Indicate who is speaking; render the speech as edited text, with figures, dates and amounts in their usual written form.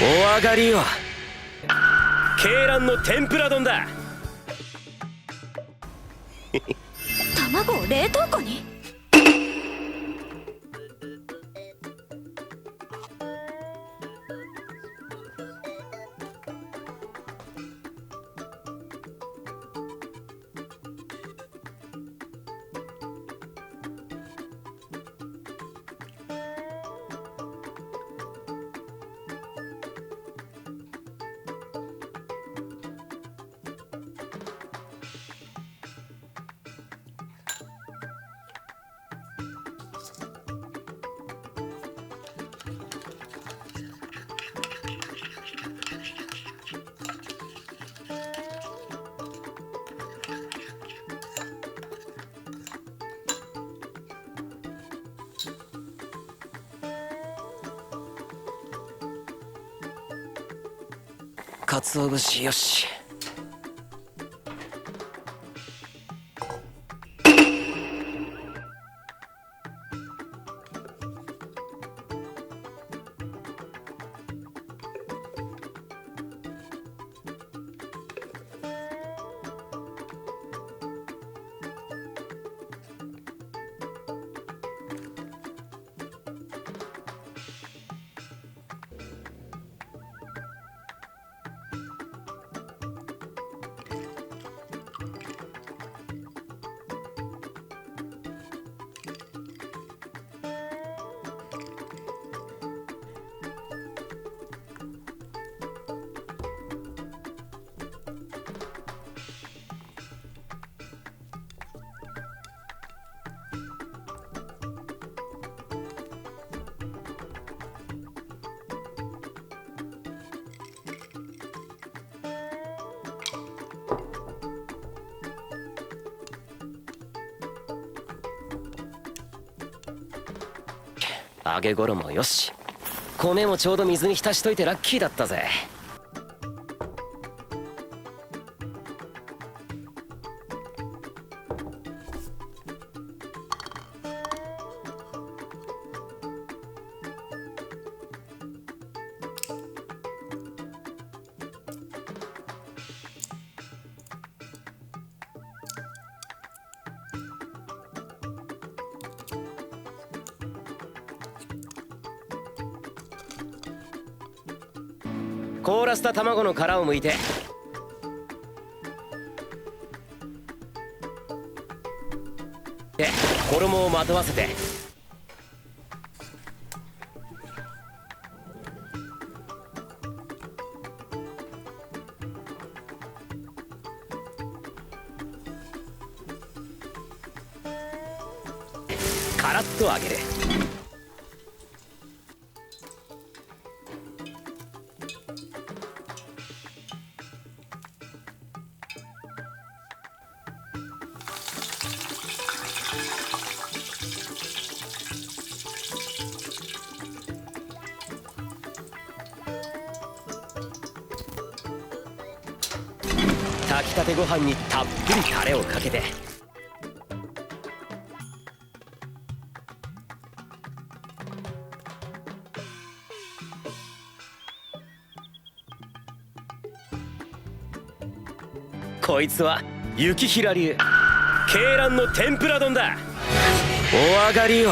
Speaker 1: お上がりよ。鶏卵の天ぷら丼だ。
Speaker 2: 卵を冷凍庫に。
Speaker 1: 鰹節よし。揚げ衣よし。米もちょうど水に浸しといてラッキーだったぜ。凍らせた卵の殻を剥いて、で衣をまとわせて、カラッと揚げる。炊きたてご飯にたっぷりタレをかけて、こいつは雪平流鶏卵の天ぷら丼だ。お上がりよ。